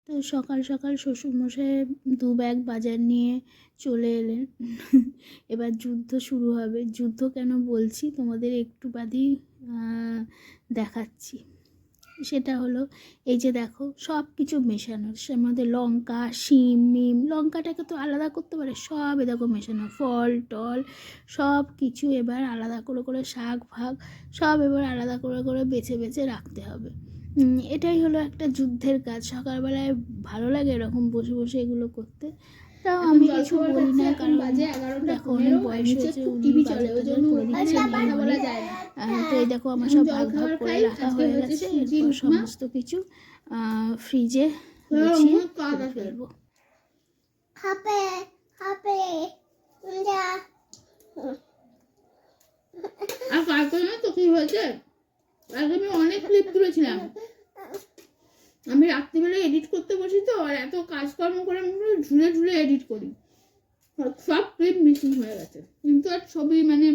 তো সকাল সকাল শ্বশুরমশাই 2 ব্যাগ বাজার নিয়ে চলে এলেন। এবার যুদ্ধ শুরু হবে। যুদ্ধ কেন বলছি তোমাদের একটু বাদেই দেখাচ্ছি। সেটা হলো এই যে দেখো সব কিছু মেশানো, সে মধ্যে লঙ্কা, শিম মিম, লঙ্কাটাকে তো আলাদা করতে পারে, সব এ দেখো মেশানো, ফল টল সব কিছু এবার আলাদা করে করে, শাক ফাক সব এবার আলাদা করে করে বেছে বেছে রাখতে হবে। এটাই হলো একটা যুদ্ধের কাজ। সকালবেলায় ভালো লাগে এরকম বসে বসে এগুলো করতে। তাও আমি কিছু বলি না, কারণ দেখো অনেক বয়স হয়েছে, টিভি চলে ওই জন্য করে দিচ্ছে, কথা বলা যায় না। তো এই দেখো আমার সব ভাগ ভাগ করে রাখা হয়ে গেছে। এরপর সমস্ত কিছু ফ্রিজে গুছিয়ে ফেলবো। খাবে খাবে আর কালকে তো কি হয়েছে, কালকে আমি অনেক ক্লিপ তুলেছিলাম। আমি রাত্রিবেলায় এডিট করতে বসি তো, আর এত কাজকর্ম করে আমি ঝুলে ঝুলে এডিট করি, সব ক্লিপ মিসিং হয়ে গেছে। কিন্তু আর ছবি মানে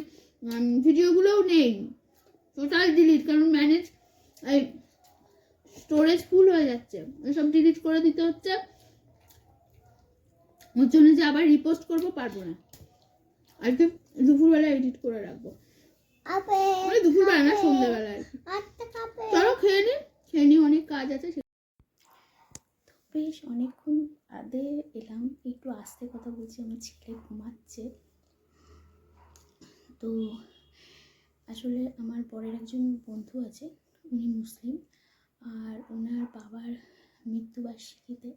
ভিডিওগুলোও নেই, টোটাল ডিলিট, কারণ ম্যানেজ এই স্টোরেজ ফুল হয়ে যাচ্ছে, সব ডিলিট করে দিতে হচ্ছে। ওর জন্য যে আবার রিপোস্ট করবো পারবো না, আজকে দুপুরবেলা এডিট করে রাখবো। মানে দুপুরবেলা না, সন্ধ্যেবেলায়। চলো খেয়ে নি, অনেক কাজ আছে। বেশ অনেকক্ষণ আগে এলাম, একটু আস্তে কথা বলছি, আমার ছেলে ঘুমাচ্ছে। তো আসলে আমার বরের একজন বন্ধু আছে, উনি মুসলিম, আর ওনার বাবার মৃত্যুবার্ষিকীতে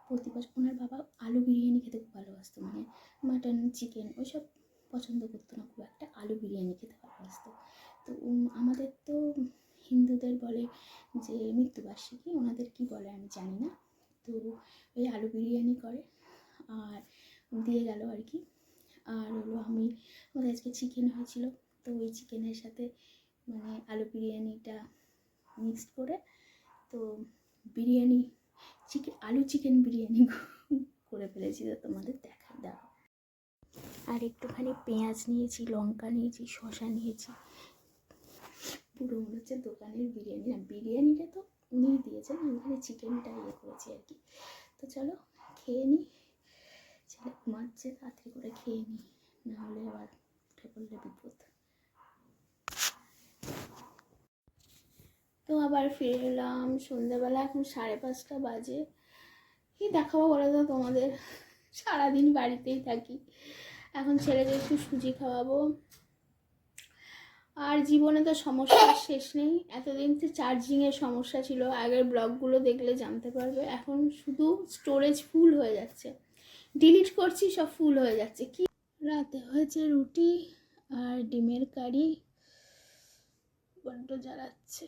প্রতি বছর ওনার বাবা আলু বিরিয়ানি খেতে খুব ভালোবাসতো, মানে মাটন চিকেন ওইসব পছন্দ করতো না খুব একটা, আলু বিরিয়ানি খেতে ভালোবাসতো। তো আমাদের তো হিন্দুদের বলে যে মৃত্যুবার্ষিকী, ওনাদের কি বলে আমি জানি না। তো ওই আলু বিরিয়ানি করে আর দিয়ে গেল আর কি। আর হলো আমাদের আজকে চিকেন হয়েছিল, তো ওই চিকেনের সাথে মানে আলু বিরিয়ানিটা মিক্সড করে তো বিরিয়ানি আলু চিকেন বিরিয়ানি করে ফেলেছি, তো তোমাদের দেখাই দাও। আর একটুখানি পেঁয়াজ নিয়েছি, লঙ্কা নিয়েছি, শসা নিয়েছি, পুরো মনে হচ্ছে দোকানের বিরিয়ানি। না, বিরিয়ানিটা তো উনি দিয়েছেন, আমি এখানে চিকেনটা করেছি আর কি। তো চলো খেয়ে নিই, ছেলে ঘুমাচ্ছে, তাড়াতাড়ি করে খেয়ে নিই, নাহলে আবার উঠে পড়লে বিপদ। তো আবার ফিরে এলাম সন্ধ্যাবেলা, এখন 5:30 বাজে। কি দেখাবো বলো তো তোমাদের, সারাদিন বাড়িতেই থাকি। এখন ছেলেকে একটু সুজি খাওয়াবো। আর জীবনে তো সমস্যার শেষ নেই। এতদিন তো চার্জিংয়ের সমস্যা ছিল, আগের ব্লগগুলো দেখলে জানতে পারবে। এখন শুধু স্টোরেজ ফুল হয়ে যাচ্ছে, ডিলিট করছি সব ফুল হয়ে যাচ্ছে। কি রাতে হয়েছে রুটি আর ডিমের কারি, বড্ড জ্বালাচ্ছে।